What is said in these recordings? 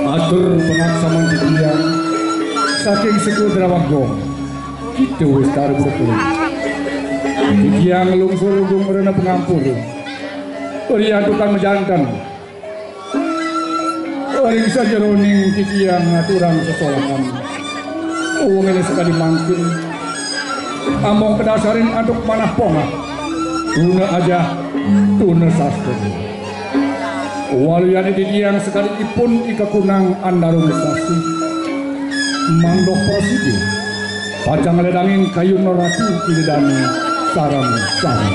Atur pengaksaman titiang saking suku Drawagong itu wis taruh sepuluh titiang lungsul-lunggung merena pengampur Orian tukang menjantan Oring saja roning titiang aturan sesolakan uang ini sekali mangkin among pedasarin aduk manah pongah tuna aja tuna sastra walian titiang sekali ipun ika kunang andarung sasi mandok prosidi pacang ledangin kayu noratu ilidani sarang sarang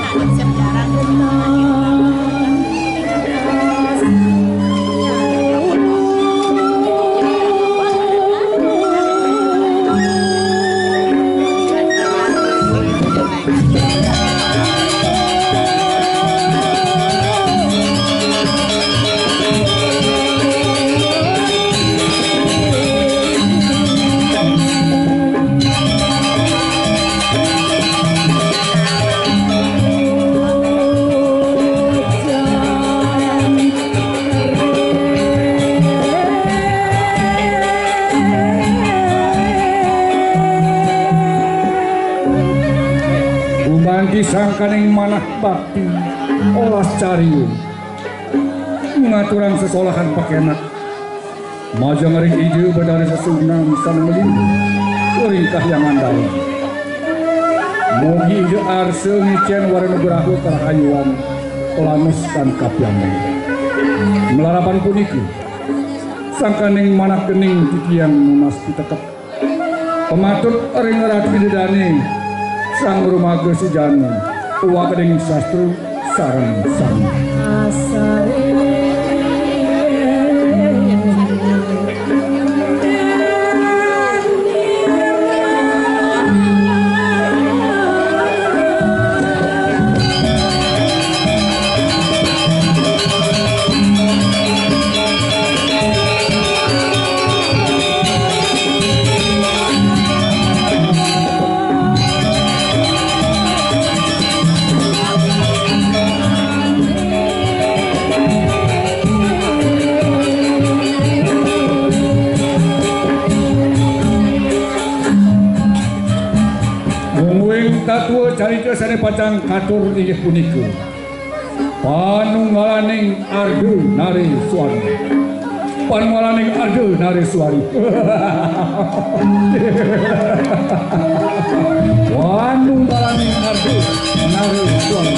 disangkaning manah bakti olas cariun ngaturan sesolahan pakenak majang ring ide badari sesunang san melindung uringkah yang andal mogi ide arse ngicen warna berahu terhayuan pelanus dan kapyaman melarapan puniku sangkaning manah gening titiang munas pitekep pematut ring ratu bidadani sang rumaga si janu uwa keding sastru sarang sarang tatua carita sane pacang katur inggih punika panunggalaning ardu nari suari panunggalaning ardu nari suari panunggalaning ardu nari suari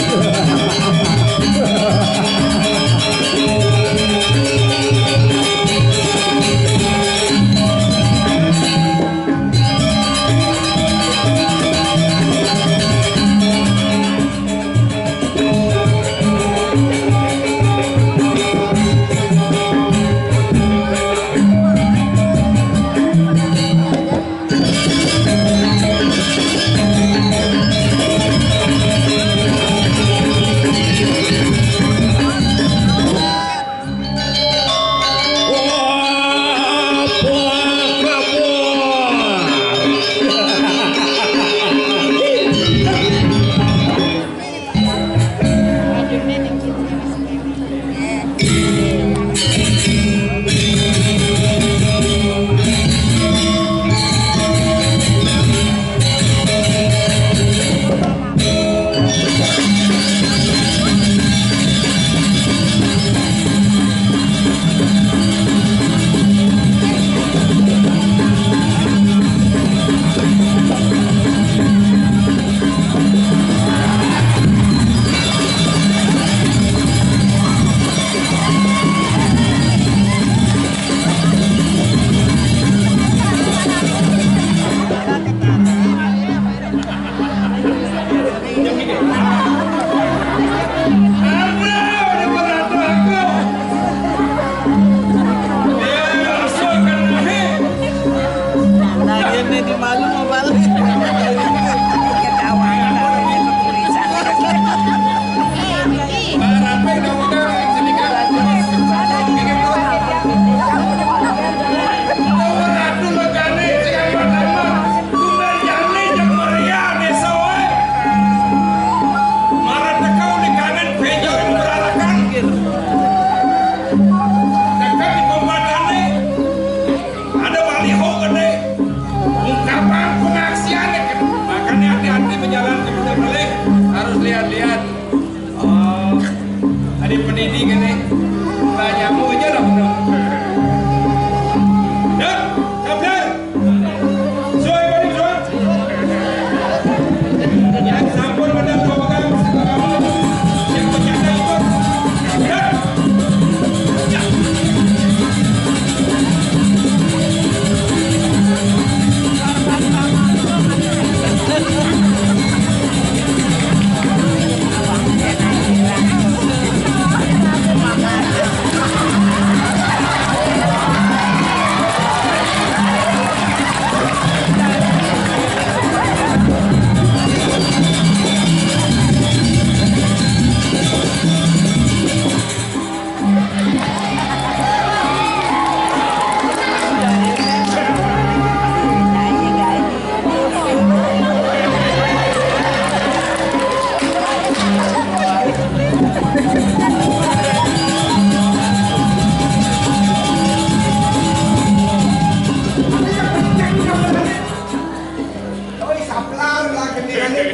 saplar lah ketinggalan.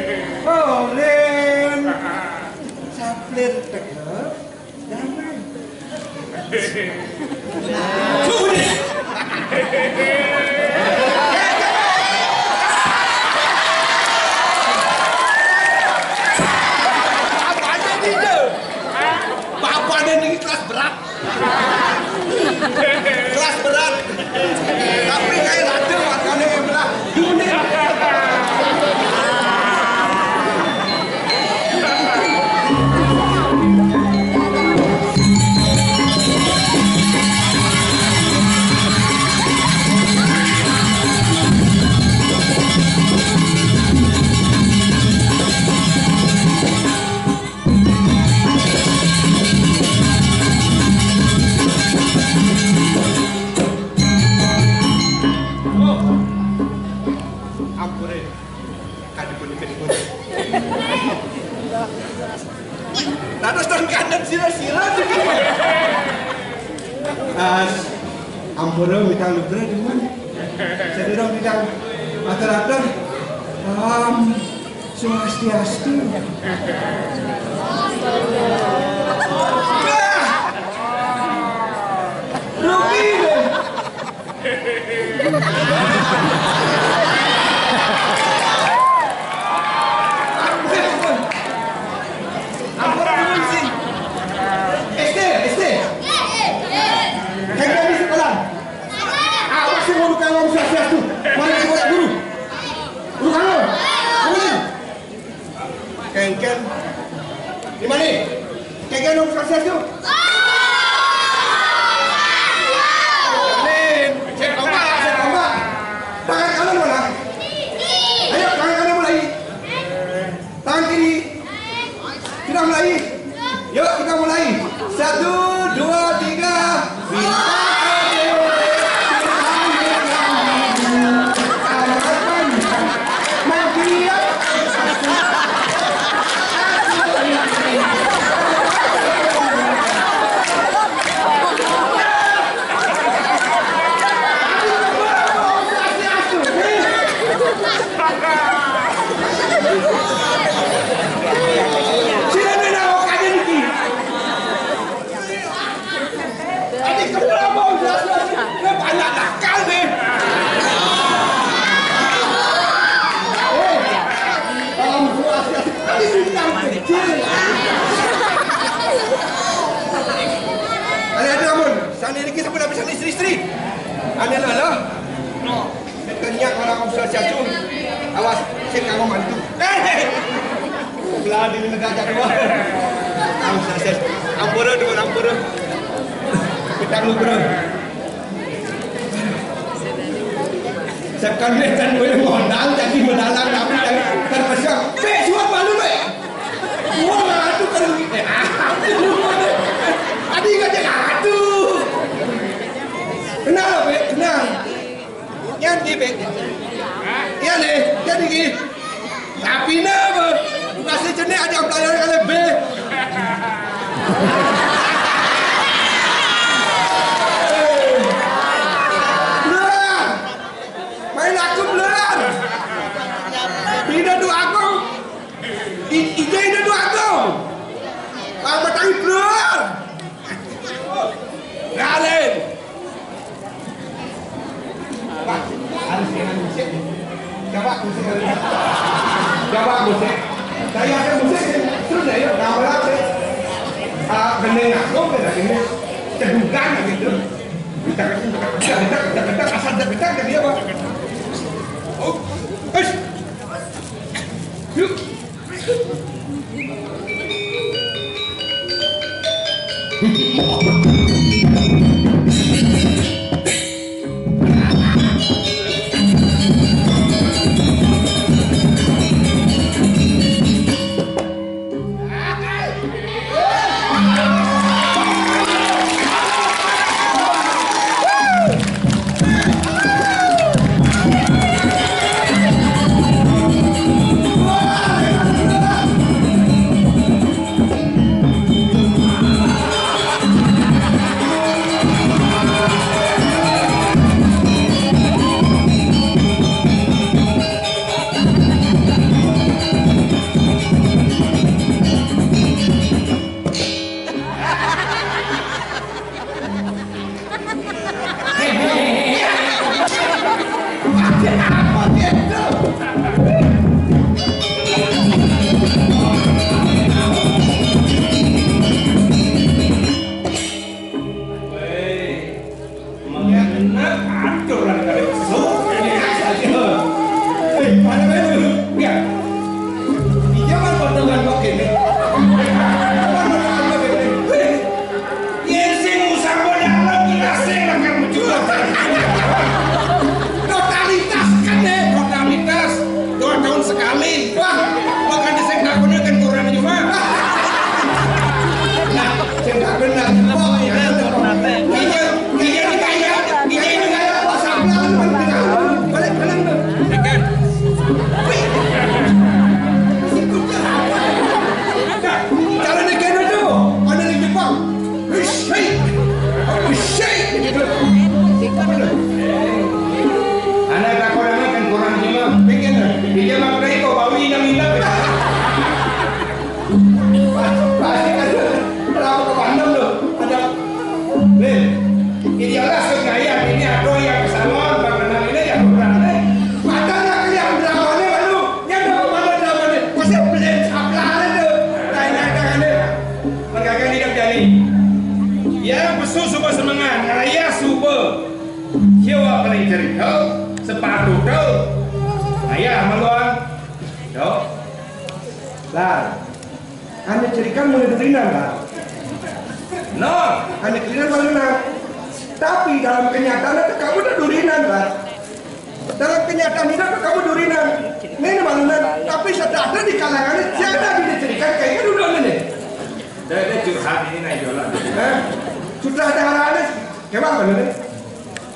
Oh, Ren. Saplir tegak. Damai. Sudah. Apa aja dia? Bapak ada di kelas berat. Kelas berat. Tapi kayak ada makanya yang berat. Dunia. Terus tahun kanan sila-sila juga. Ampura minta lupa di mana? Saya dorong bilang rata-rata swastiastu. Rugi deh. Kengken, di mana? Kengken nomor kasih tu. Cek ombak, cek ombak. Tangan kanan mana? Ayo, tangan kanan mulai. Tangan kiri. Sudah mulai. Yuk kita mulai. 1, 2, 3. Istri-istri, ane lah. Kenyak orang usaha cacu. Awas, saya kamu mantu. Belah di negara dua. Ampura dengan ampura. Kita lupa. Sekarang kan boleh modal jadi modalan tapi terpaksa. Suat malu be. Wah, itu kan. Adik aja aduh. Kenal, Be? Kenal. Nyanyi, Be? Iya, deh. Jadi gini. Tapi apa? Kasih jenis ada pelajaran kali, Be. Belar. Main aku belar. Tidak doa aku. Ide doa aku. Apa tangi belar? Galen. Pak, harus dengan musik. Coba musik kali ini. Coba musik. Saya ada musik. Terus ya, yuk. Nah, malah sih. Bener aku, bener ini. Cedukan gitu. Kita asal kita ke dia, Pak. Oh, yuk. sekali. Wah, makan di sengkak bener kan kurang cuma. Nah, sengkak bener. Oh, ya ada. Kijang ini kaya. Oh, sambil balik kanan tuh. Ikan. Kalau di Canada tuh, ada di Jepang. Anak tak kurang kan kurang cuma. Bikin dia makna itu bawi yang minta. Pasti kan berapa ke Bandung tuh ada. Nih, ini adalah segaya ini ada yang kesalon makanan ini yang kurang nih. Padahal yang dramanya baru yang dapat mana dramanya masih belum saplah itu. Tanya-tanya deh. Mereka tidak jadi. Yang besul suka semangat, raya suka. Siapa paling cerita? Sepatu tu, ayah maluan, tu, lah, anda cerikan mulai durinan lah, no, anda cerikan maluan, tapi dalam kenyataan itu kamu dah durinan lah, dalam kenyataan itu kamu durinan, ini maluan, tapi sedangkan di kalangan ini tiada dicerikan kayaknya dulu ni, dah curhat ini naik jualan, sudah ada harapan, kemana maluan?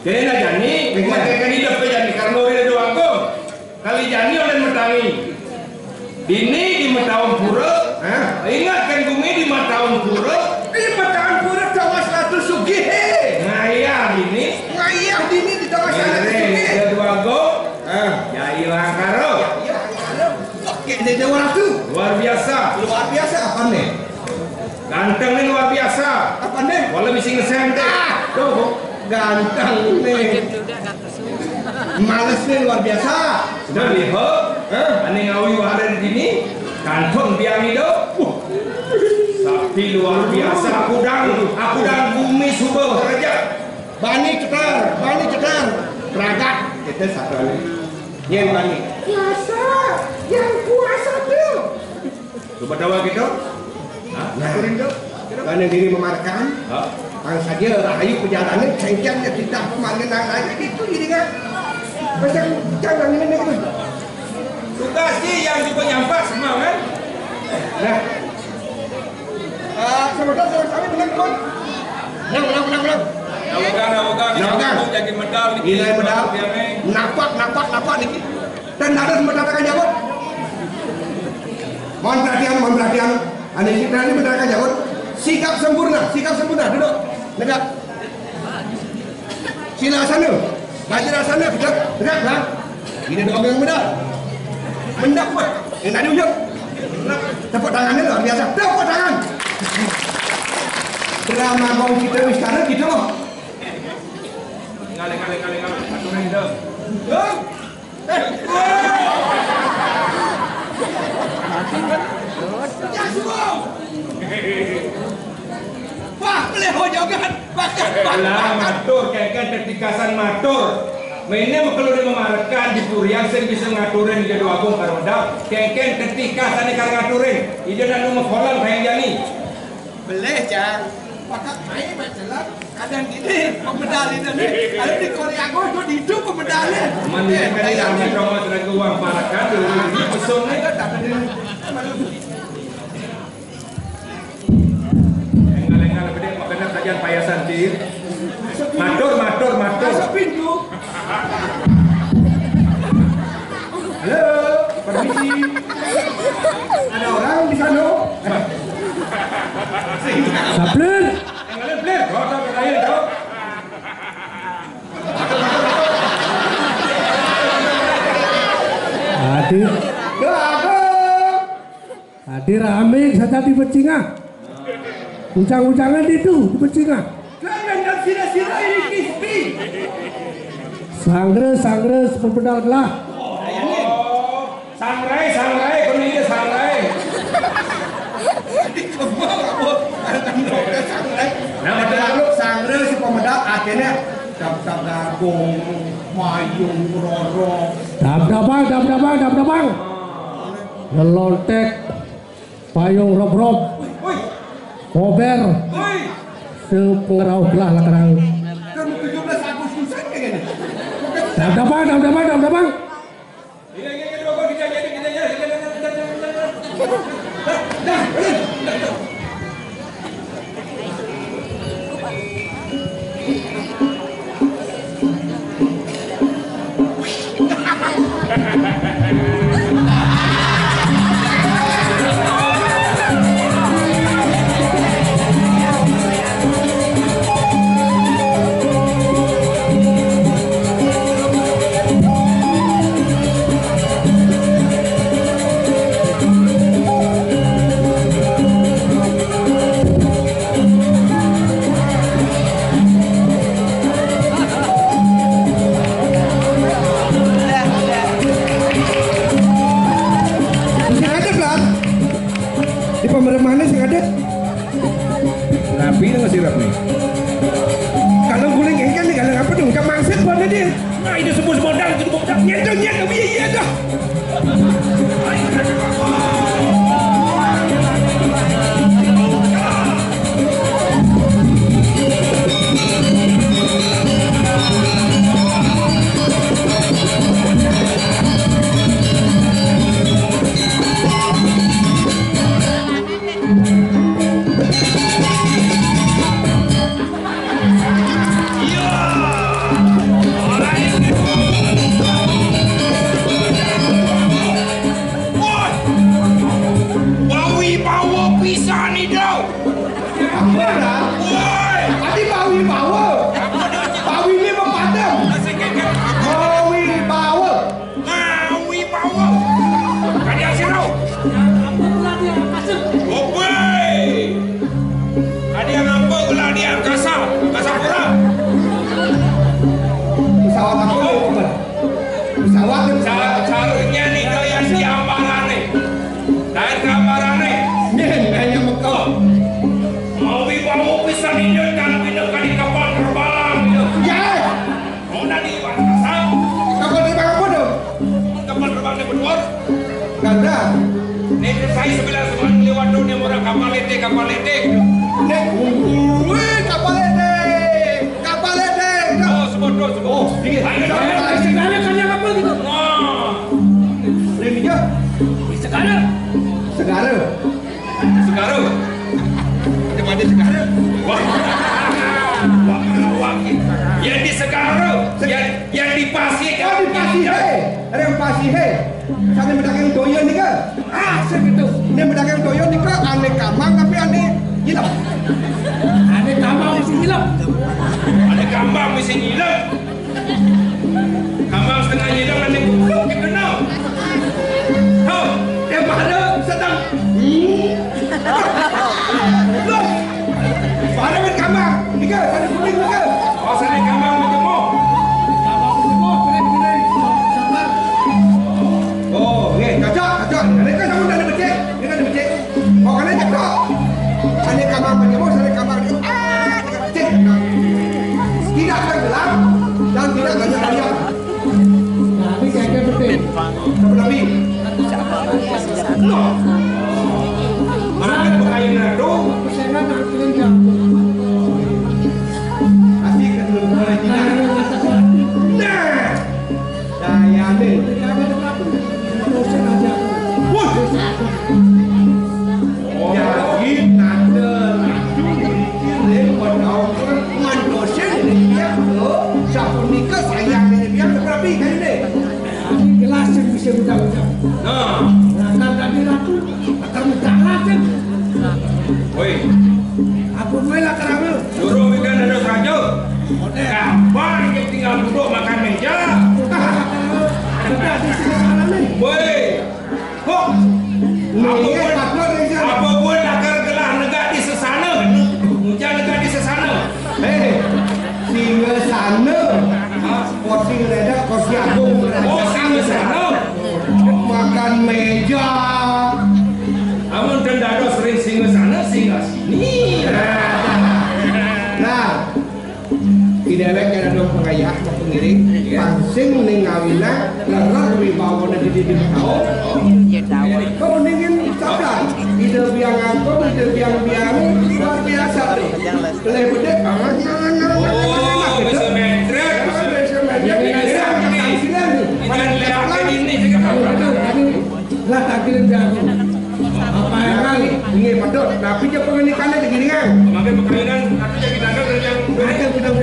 Jadi nak jani, mereka hidup jadi karena orang itu aku. Kali jani oleh metangi, dini di Mataun Pura, ingatkan bumi di Mataun Pura, di Mataun Pura tawas ratu sugih. Ngayah dini di tawas ratu sugih. Kedua go, jadi langkaro. Jadi orang tu luar biasa apa nih? Ganteng nih luar biasa. Apa nih? Walau mesti ngesem deh. Tuh. Ganteng nih, males nih luar biasa. Sudah lihat, aneh ngawi wahara di sini, kantong biang itu, sapi luar biasa. Aku dan bumi subah saja. Bani cetar, beragat. Kita satu lagi, yang bani. Kuasa, yang kuasa tu. Coba tahu gitu, ngakurin tu. Bani diri memarkan. Ang saja rahayu perjalanan cengkangnya tidak pemandangan lagi itu jadi kan macam jangan ini tu tugas sih yang juga nyampak semua kan nah sebentar kami dengan kon nang nawagan jadi medal nilai medal nampak dikit dan ada mendatangkan jawab mohon perhatian anda ini mendatangkan jawab sikap sempurna duduk tegak sila sana bajra sana tegak lah ini doa yang mudah mendapat yang tadi ujung tepuk tangannya luar biasa tepuk tangan drama kau kita sekarang gitu loh kali aturan itu ya semua wah, boleh hojogan, lah matur, kayak tertikasan matur. Mainnya kalau dia memarkan di Puriang, saya bisa ngaturin di Jadu Agung Karmodal. Kayak tertikasan ikan ngaturin, ide dan rumah kolam kayak jani. Boleh cang, pakai main masalah. Kadang gini pemedal itu nih, kalau di Korea itu hidup pemedalnya. Mandi kali kami cuma tenaga uang parakan, dulu pesonnya kan tak ada. Makanya kajian payasan dir. Matur. Masuk pintu. Halo, permisi. Ada orang di sana. Sablin. Enggak bler. Roda berair dong. Hadir rame saja di Becingah. Ucang-ucangan itu di Becingah. Jangan dan sila-sila ini kispi. Sangres pembedal gelah. Sangrai, pemirsa sangrai. Nah, lalu sangrai si pemedal akhirnya dap gabung, mayung, roro. Dap-dabang. Lelontek, payung rob-rob. Kober, sepengerau gelah lakarang. Kan 17 Agustusan kayak gini. Dap-dabang. Iya, kita Rapi nggak sih Rap nih? Kalau guling ikan nih kalau apa dong? Kamu mangsit pada dia. Nah itu semua modal itu modal. Nyedong nyedong iya dah. Kapal ledek. Oh, sebodoh. Oh, dikit. Segala kan yang apa gitu? Wah. Ini dia. Segara. Depan dia segara. Wah. Yang di Segara, yang di Pasir. Oh, di Pasir. Ada yang Pasir. Sampai mendagang doyan nih kan? Asik itu. Dia mendagang doyan nih kan aneh kamang tapi aneh gila. Aneh kamang mesti gila. Aneh kamang mesti gila. Kamang setengah gila aneh kukuluk gitu no. Oh, dia pada sedang. Loh. Pada kan kamang. Nih kan, sana kuning nih kan. Oh, sana kamang macam mau. Cocok. Mereka sama dah ada becek. Oh, kalian cocok. Sana kamar macam sana kamar dia. Becek. Tidak tenggelam dan tidak banyak lihat. Tapi kayak betul. Tapi. No. Mana berkain nado? Saya nak kalian jauh. Asik kan boleh tidak. Nah. Daya deh. Jadi nada itu pada orang manusia ini dia siapa nikah sayang ini dia berapa kan ini kelas yang bisa udah nah tadi aku akan mencarat kan woi aku mulai kerana suruh ikan ada saja kapan yang tinggal duduk makan meja woi kok apapun akan gelah negak di sesana hujan negak di sesana singa sana porsi reda porsi agung oh singa sana makan meja amun tendado sering singa sana singa sini nah tidak baik ada dong pengayah pengiring pangsing ningawina lerer wibawa dari di tahu kau ningin sadar ide biang aku ide biang luar biasa lebih dek oh bisa metrek ini juga lah takdirin jago Apa yang ini padot, tapi dia pengenikannya begini kan? Memakai perkawinan aku jadi dagang dan yang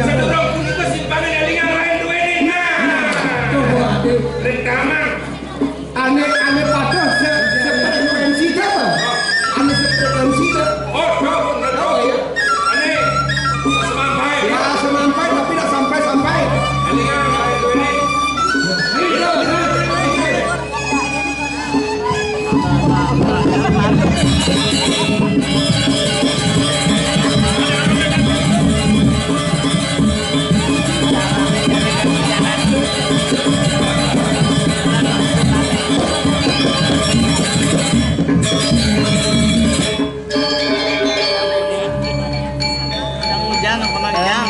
satu orang pun itu simpanan yang lingang lain tuh ini. Nah, Coba aduh. rekaman. Aneh padot sefrekuensi apa? Aneh sefrekuensi tak? Oh, ya. Aneh, semampai. Ya semampai tapi tak sampai-sampai. Lingang lain tuh ini. Jangan pemagang.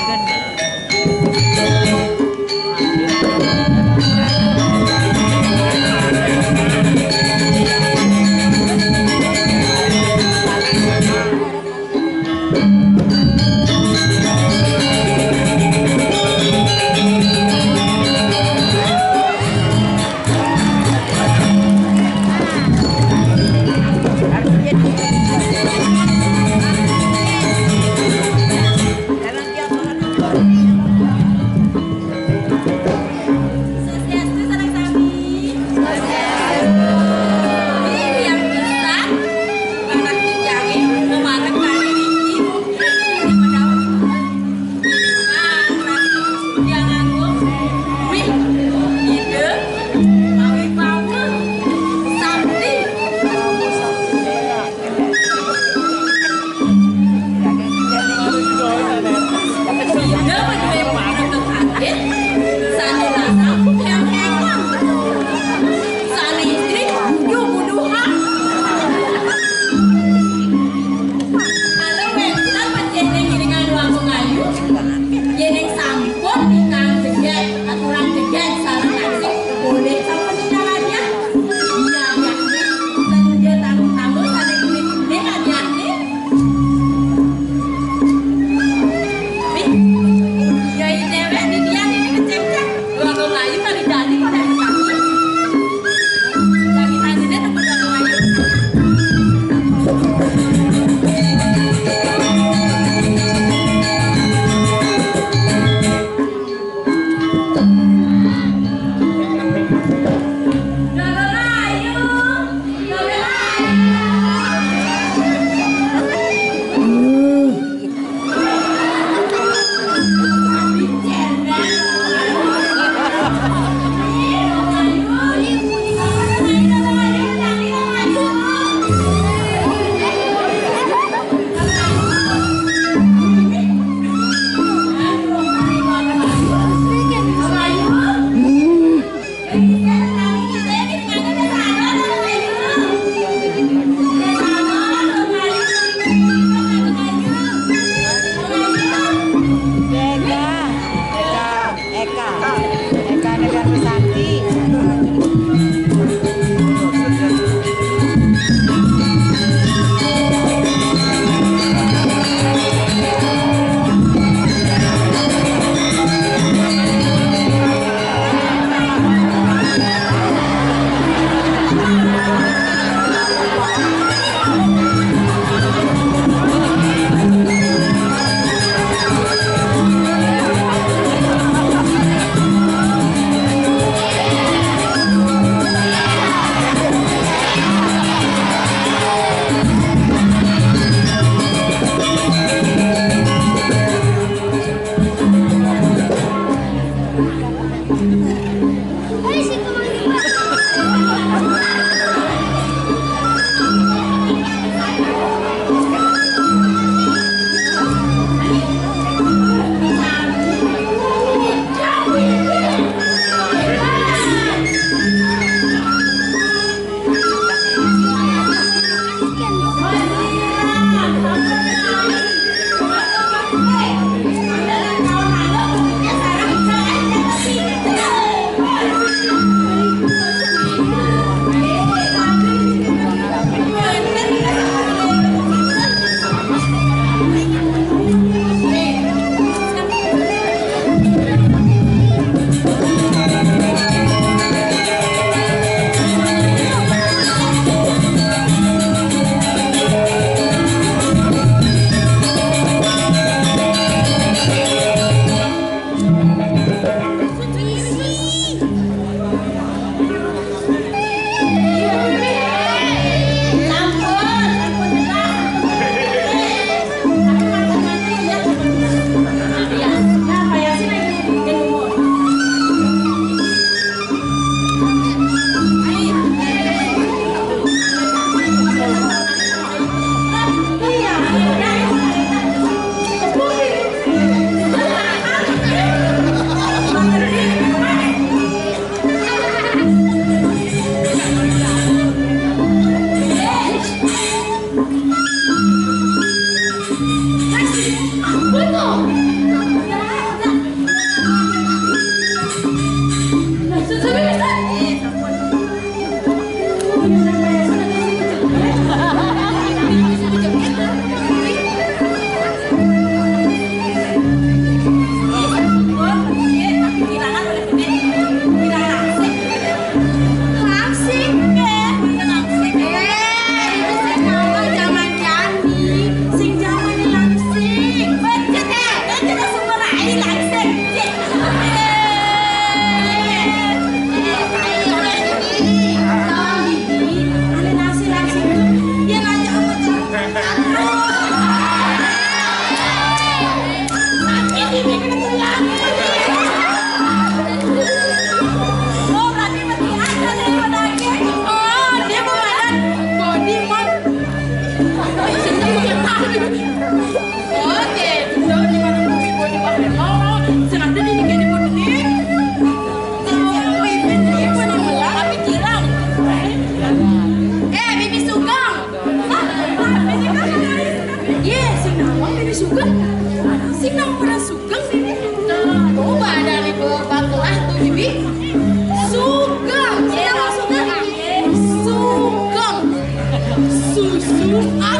Bukan